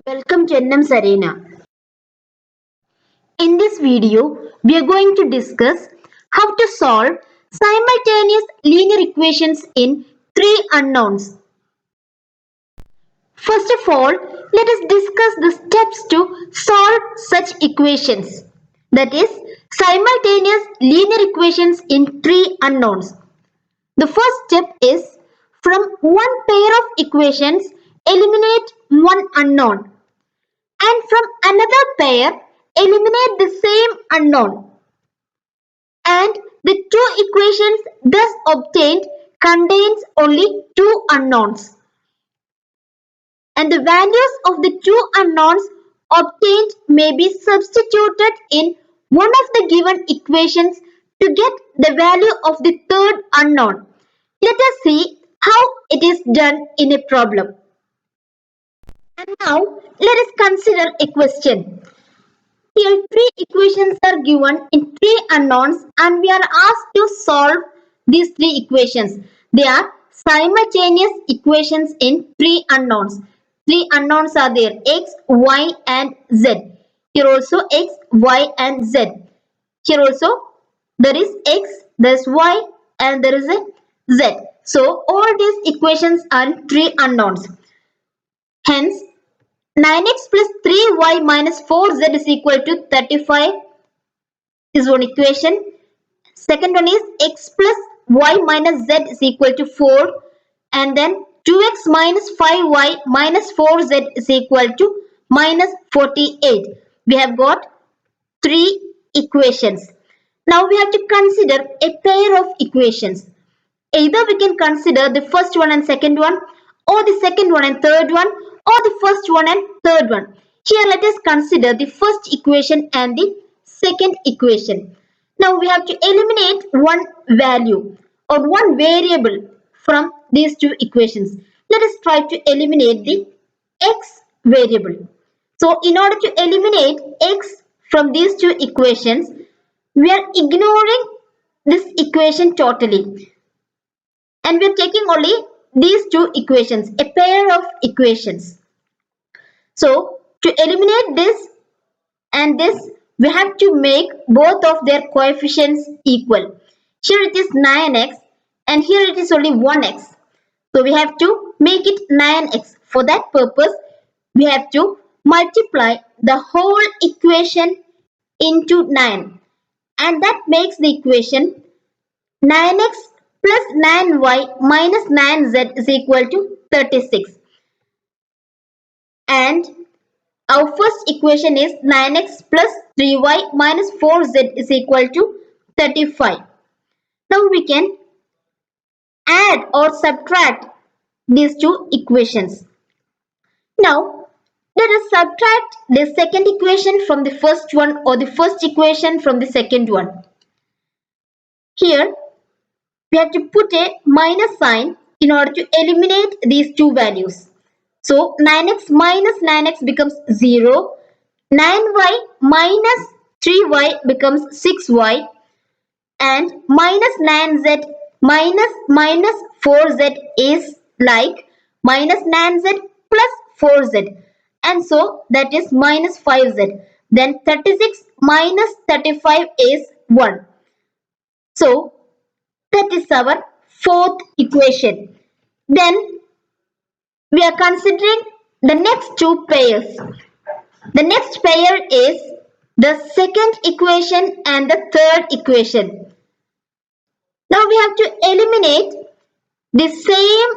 Welcome to NM's Arena. In this video, we are going to discuss how to solve simultaneous linear equations in three unknowns. First of all, let us discuss the steps to solve such equations. That is, simultaneous linear equations in three unknowns. The first step is from one pair of equations, eliminate one unknown. And from another pair, eliminate the same unknown. And the two equations thus obtained contains only two unknowns. And the values of the two unknowns obtained may be substituted in one of the given equations to get the value of the third unknown. Let us see how it is done in a problem. And now let us consider a question. Here three equations are given in three unknowns and we are asked to solve these three equations. They are simultaneous equations in three unknowns. Three unknowns are there, x, y and z. Here also x, y and z. Here also there is x, there is y and there is a z. So all these equations are three unknowns. Hence 9x plus 3y minus 4z is equal to 35 is one equation. Second one is x plus y minus z is equal to 4. And then 2x minus 5y minus 4z is equal to minus 48. We have got three equations. Now we have to consider a pair of equations. Either we can consider the first one and second one, or the second one and third one, or the first one and third one. Here let us consider the first equation and the second equation. Now we have to eliminate one value or one variable from these two equations. Let us try to eliminate the x variable. So in order to eliminate x from these two equations, we are ignoring this equation totally. And we are taking only these two equations, a pair of equations. So to eliminate this and this, we have to make both of their coefficients equal. Here it is 9x and here it is only 1x. So we have to make it 9x. For that purpose, we have to multiply the whole equation into 9. And that makes the equation 9x plus 9y minus 9z is equal to 36. And our first equation is 9x plus 3y minus 4z is equal to 35. Now we can add or subtract these two equations. Now let us subtract the second equation from the first one or the first equation from the second one. Here we have to put a minus sign in order to eliminate these two values. So 9x minus 9x becomes 0. 9y minus 3y becomes 6y. And minus 9z minus 4z is like minus 9z plus 4z. And so that is minus 5z. Then 36 minus 35 is 1. So that is our fourth equation. Then we are considering the next two pairs. The next pair is the second equation and the third equation. Now we have to eliminate the same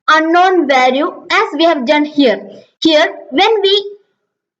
unknown value as we have done here. Here when we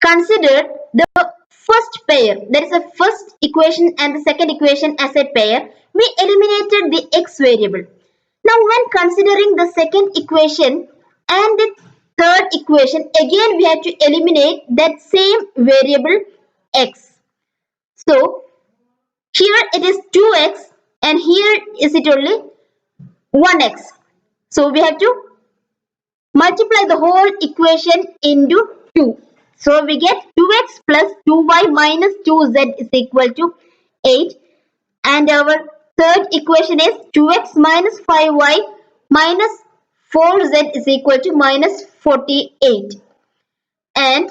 considered the first pair, that is the first equation and the second equation as a pair, we eliminated the x variable. Now when considering the second equation and the third equation, again we have to eliminate that same variable x. So here it is 2x and here is it only 1x. So we have to multiply the whole equation into 2. So we get 2x plus 2y minus 2z is equal to 8. And our third equation is 2x minus 5y minus 4z is equal to minus 48. And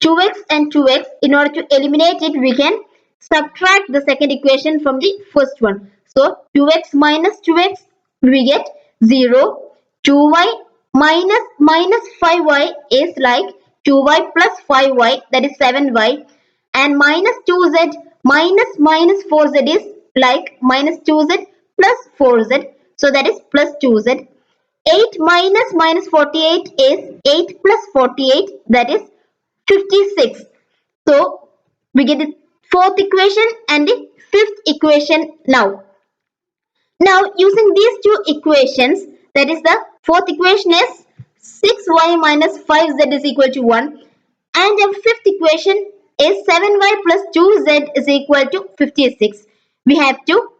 2x and 2x. In order to eliminate it, we can subtract the second equation from the first one. So 2x minus 2x, we get 0. 2y minus 5y is like 2y plus 5y, that is 7y. And minus 2z minus 4z is like minus 2z plus 4z, so that is plus 2z. 8 minus 48 is 8 plus 48, that is 56. So we get the fourth equation and the fifth equation now. Now using these two equations, that is the fourth equation is 6y minus 5z is equal to 1, and the fifth equation is 7y plus 2z is equal to 56. We have to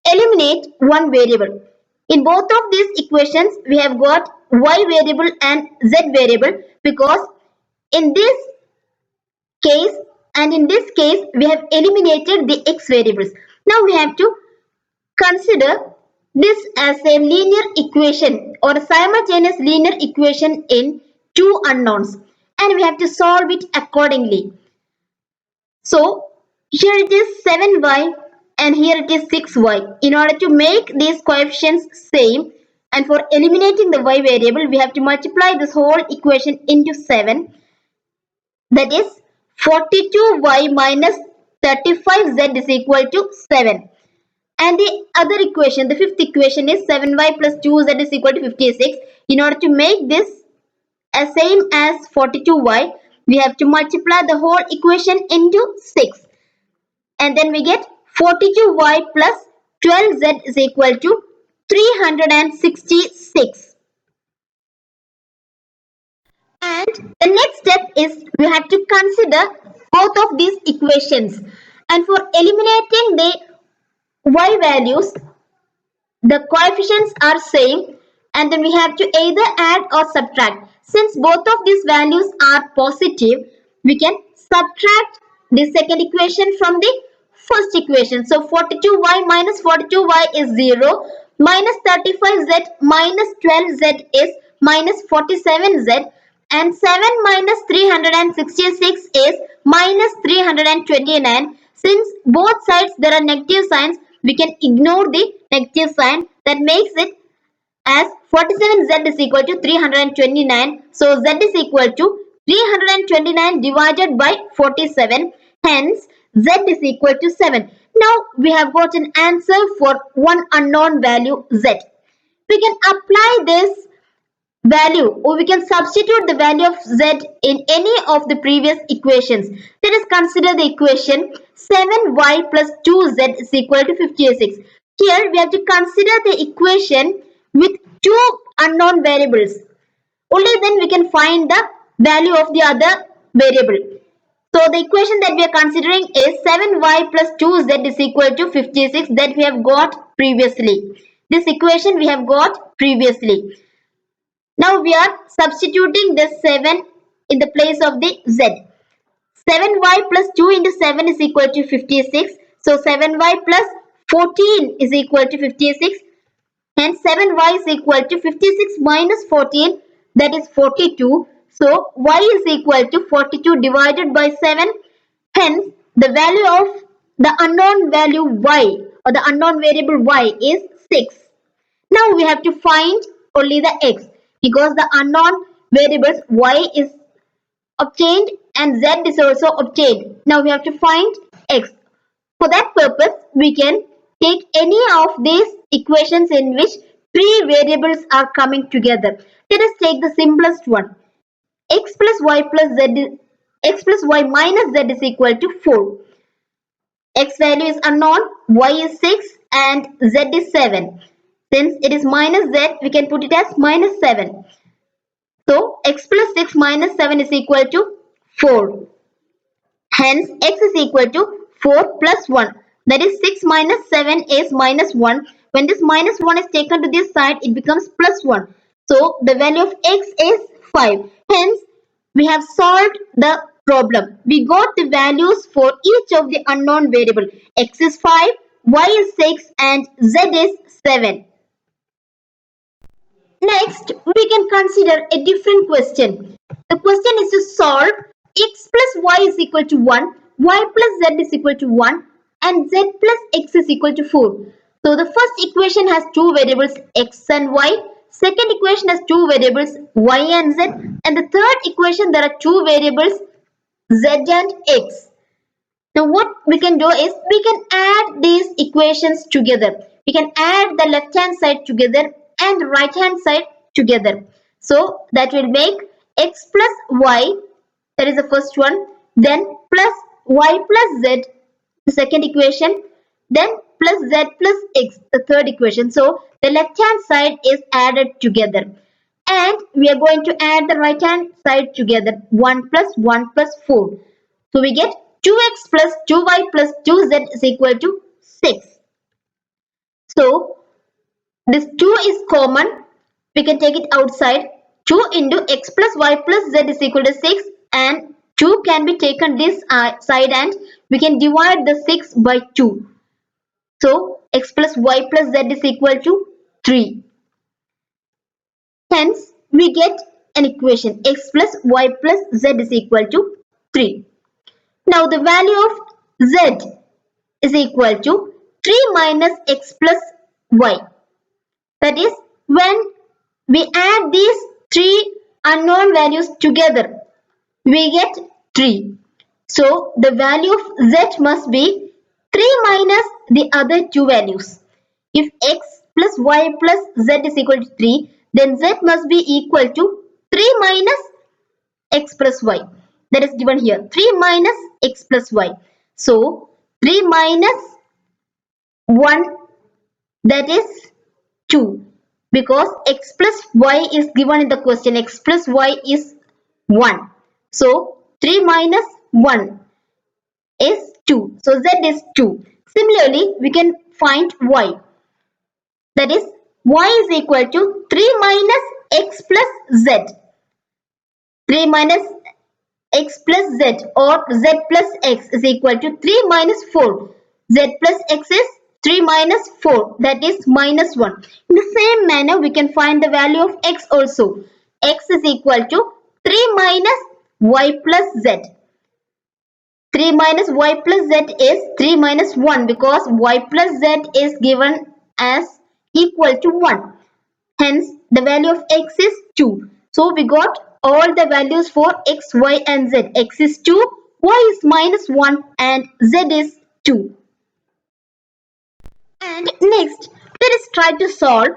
eliminate one variable. In both of these equations, we have got y variable and z variable, because in this case and in this case, we have eliminated the x variables. Now we have to consider this as a linear equation or a simultaneous linear equation in two unknowns, and we have to solve it accordingly. So here it is 7y and here it is 6y. In order to make these coefficients same and for eliminating the y variable, we have to multiply this whole equation into 7. That is 42y minus 35z is equal to 7. And the other equation, the fifth equation, is 7y plus 2z is equal to 56. In order to make this as same as 42y, we have to multiply the whole equation into 6. And then we get 42y plus 12z is equal to 366. And the next step is we have to consider both of these equations. And for eliminating the y values, the coefficients are same, and then we have to either add or subtract. Since both of these values are positive, we can subtract the second equation from the first equation. So 42y minus 42y is 0, minus 35z minus 12z is minus 47z, and 7 minus 366 is minus 329. Since both sides there are negative signs, we can ignore the negative sign. That makes it as 47z is equal to 329. So z is equal to 329 divided by 47. Hence z is equal to 7. Now we have got an answer for one unknown value z. We can apply this value, or we can substitute the value of z in any of the previous equations. Let us consider the equation 7y plus 2z is equal to 56. Here we have to consider the equation with two unknown variables. Only then we can find the value of the other variable. So the equation that we are considering is 7y plus 2z is equal to 56, that we have got previously. This equation we have got previously. Now we are substituting this 7 in the place of the z. 7y plus 2 into 7 is equal to 56. So 7y plus 14 is equal to 56. Hence 7y is equal to 56 minus 14, that is 42. So y is equal to 42 divided by 7. Hence the value of the unknown value y, or the unknown variable y, is 6. Now we have to find only the x, because the unknown variables y is obtained and z is also obtained. Now we have to find x. For that purpose, we can take any of these equations in which three variables are coming together. Let us take the simplest one. X plus y plus z, x plus y minus z is equal to 4. X value is unknown, y is 6 and z is 7. Since it is minus z, we can put it as minus 7. So x plus 6 minus 7 is equal to 4. Hence x is equal to 4 plus 1. That is 6 minus 7 is minus 1. When this minus 1 is taken to this side, it becomes plus 1. So the value of x is 5. Hence we have solved the problem. We got the values for each of the unknown variable. X is 5, y is 6 and z is 7. Next, we can consider a different question. The question is to solve x plus y is equal to 1, y plus z is equal to 1, and z plus x is equal to 4. So the first equation has two variables x and y, second equation has two variables y and z, and the third equation there are two variables z and x. Now what we can do is we can add these equations together. We can add the left hand side together and right hand side together. So that will make x plus y, that is the first one, then plus y plus z, the second equation, then plus z plus x, the third equation. So the left hand side is added together. And we are going to add the right hand side together. 1 plus 1 plus 4. So we get 2x plus 2y plus 2z is equal to 6. So this 2 is common. We can take it outside. 2 into x plus y plus z is equal to 6, and 2 can be taken this side and we can divide the 6 by 2. So x plus y plus z is equal to 3. Hence we get an equation x plus y plus z is equal to 3. Now the value of z is equal to 3 minus x plus y. That is, when we add these three unknown values together, we get 3. So the value of z must be 3 minus the other two values. If x plus y plus z is equal to 3, then z must be equal to 3 minus x plus y. That is given here. 3 minus x plus y. So 3 minus 1, that is 2, because x plus y is given in the question. X plus y is 1. So 3 minus 1 is 2. So z is 2. Similarly, we can find y. That is, y is equal to 3 minus x plus z. 3 minus x plus z, or z plus x is equal to 3 minus 4. Z plus x is 3 minus 4, that is minus 1. In the same manner, we can find the value of x also. X is equal to 3 minus y plus z. 3 minus y plus z is 3 minus 1, because y plus z is given as equal to 1. Hence, the value of x is 2. So, we got all the values for x, y and z. X is 2, y is minus 1 and z is 2. And next, let us try to solve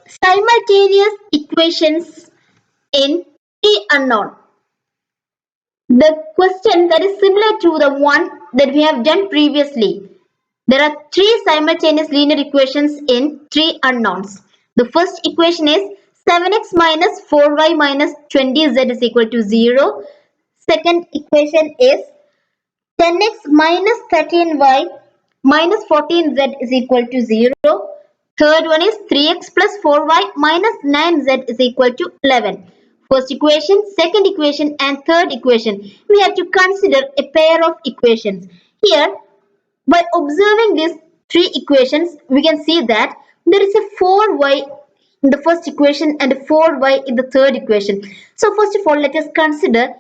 simultaneous equations in T unknown. The question that is similar to the one that we have done previously. There are three simultaneous linear equations in three unknowns. The first equation is 7x minus 4y minus 20z is equal to 0. Second equation is 10x minus 13y minus 14z is equal to 0. Third one is 3x plus 4y minus 9z is equal to 11. First equation, second equation and third equation. We have to consider a pair of equations. Here, by observing these three equations, we can see that there is a 4y in the first equation and a 4y in the third equation. So first of all, let us consider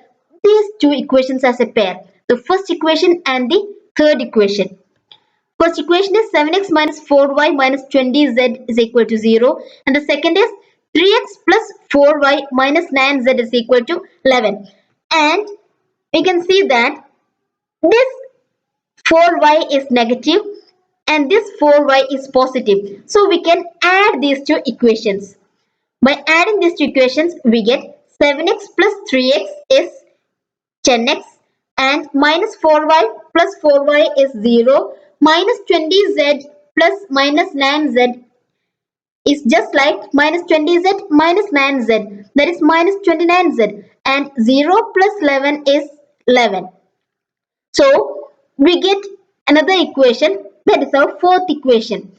these two equations as a pair. The first equation and the third equation. First equation is 7x minus 4y minus 20z is equal to 0. And the second is 3x plus 4y minus 9z is equal to 11. And we can see that this 4y is negative and this 4y is positive. So we can add these two equations. By adding these two equations, we get 7x plus 3x is 10x and minus 4y plus 4y is 0. Minus 20z plus minus 9z is just like minus 20z minus 9z, that is minus 29z, and 0 plus 11 is 11. So we get another equation, that is our fourth equation.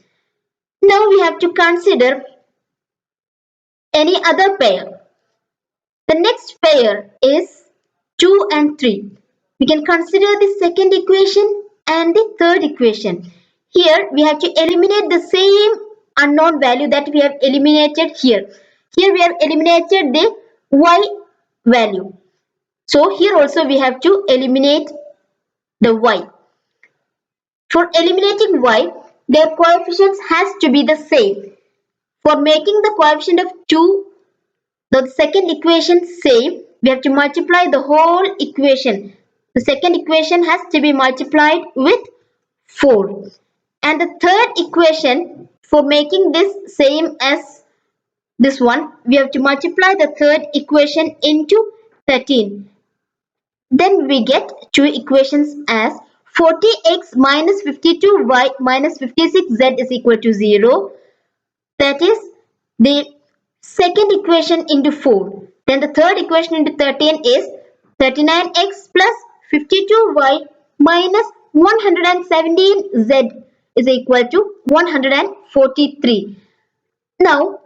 Now we have to consider any other pair. The next pair is 2 and 3. We can consider the second equation and the third equation. Here we have to eliminate the same unknown value that we have eliminated here. Here we have eliminated the y value. So here also we have to eliminate the y. For eliminating y, their coefficients has to be the same. For making the coefficient of 2, the second equation same, we have to multiply the whole equation. The second equation has to be multiplied with 4. And the third equation, for making this same as this one, we have to multiply the third equation into 13. Then we get two equations as 40x minus 52y minus 56z is equal to 0. That is the second equation into 4. Then the third equation into 13 is 39x plus 52y minus 117z is equal to 143. Now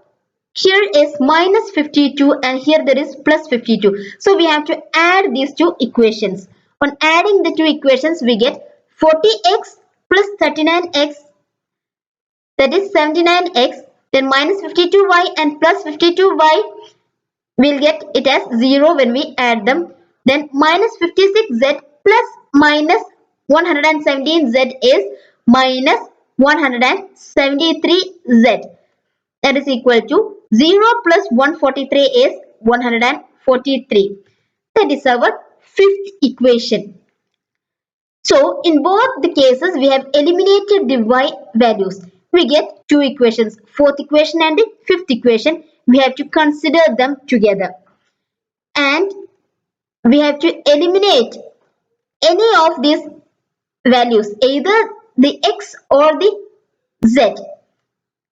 here is minus 52 and here there is plus 52. So we have to add these two equations. On adding the two equations we get 40x plus 39x, that is 79x, then minus 52y and plus 52y, we'll get it as 0 when we add them. Then minus 56z plus minus 117z is minus 173z. That is equal to 0 plus 143 is 143. That is our fifth equation. So in both the cases we have eliminated the y values. We get two equations, fourth equation and the fifth equation. We have to consider them together. And we have to eliminate any of these values, either the x or the z.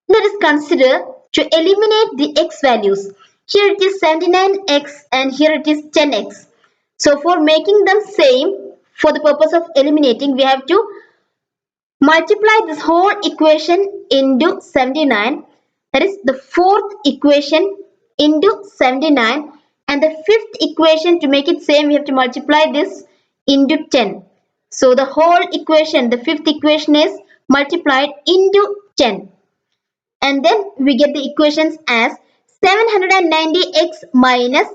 Let us consider to eliminate the x values. Here it is 79x and here it is 10x. So for making them same, for the purpose of eliminating, we have to multiply this whole equation into 79. That is the fourth equation into 79. And the fifth equation, to make it same, we have to multiply this into 10. So the whole equation, the fifth equation is multiplied into 10. And then we get the equations as 790x minus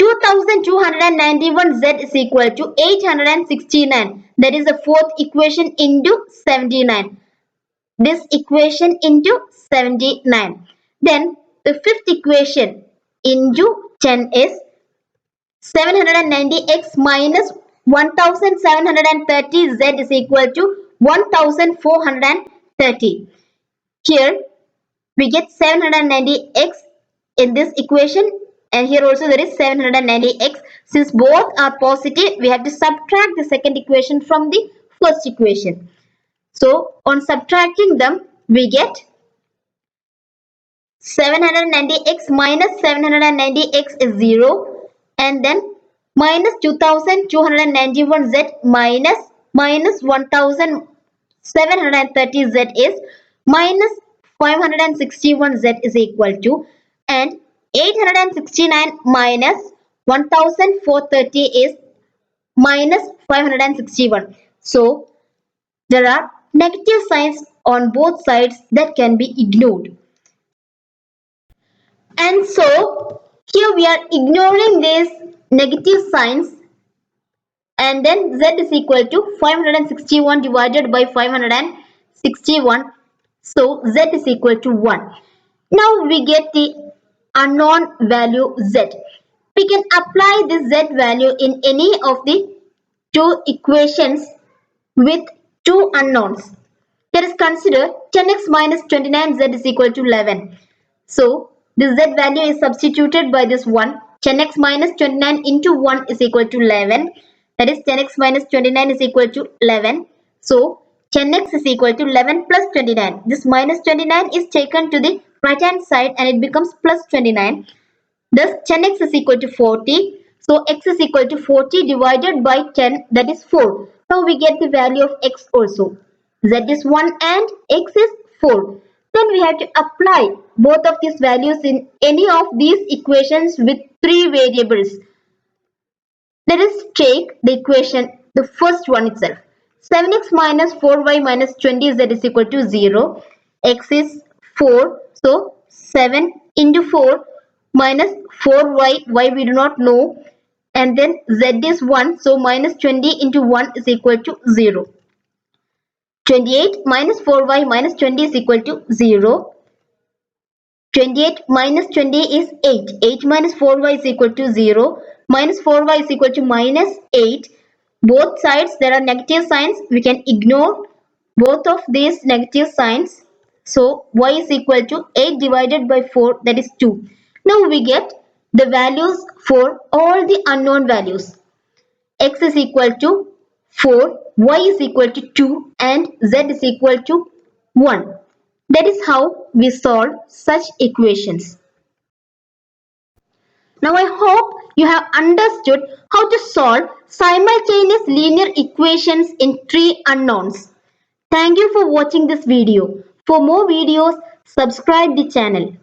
2291z is equal to 869. That is the fourth equation into 79. This equation into 79. Then the fifth equation into 10 is 790x minus 1730z is equal to 1430. Here we get 790x in this equation, and here also there is 790x. Since both are positive, we have to subtract the second equation from the first equation. So on subtracting them, we get 790x minus 790x is 0, and then minus 2291z minus 1730z is minus 561z is equal to, and 869 minus 1430 is minus 561. So there are negative signs on both sides that can be ignored. And so here we are ignoring these negative signs, and then z is equal to 561 divided by 561. So z is equal to 1. Now we get the unknown value z. We can apply this z value in any of the two equations with two unknowns. Let us consider 10x minus 29z is equal to 11. So this z value is substituted by this one. 10x minus 29 into 1 is equal to 11. That is 10x minus 29 is equal to 11. So 10x is equal to 11 plus 29. This minus 29 is taken to the right hand side and it becomes plus 29. Thus 10x is equal to 40. So x is equal to 40 divided by 10, that is 4. Now we get the value of x also. Z is 1 and x is 4. Then we have to apply both of these values in any of these equations with three variables. Let us take the equation, the first one itself. 7x minus 4y minus 20z is equal to 0. X is 4. So 7 into 4 minus 4y, y we do not know. and then z is 1, so minus 20 into 1 is equal to 0. 28 minus 4y minus 20 is equal to 0. 28 minus 20 is 8. 8 minus 4y is equal to 0. Minus 4y is equal to minus 8. Both sides there are negative signs. We can ignore both of these negative signs. So y is equal to 8 divided by 4, that is 2. Now we get the values for all the unknown values. X is equal to 4, y is equal to 2 and z is equal to 1. That is how we solve such equations. Now I hope you have understood how to solve simultaneous linear equations in three unknowns. Thank you for watching this video. For more videos, subscribe the channel.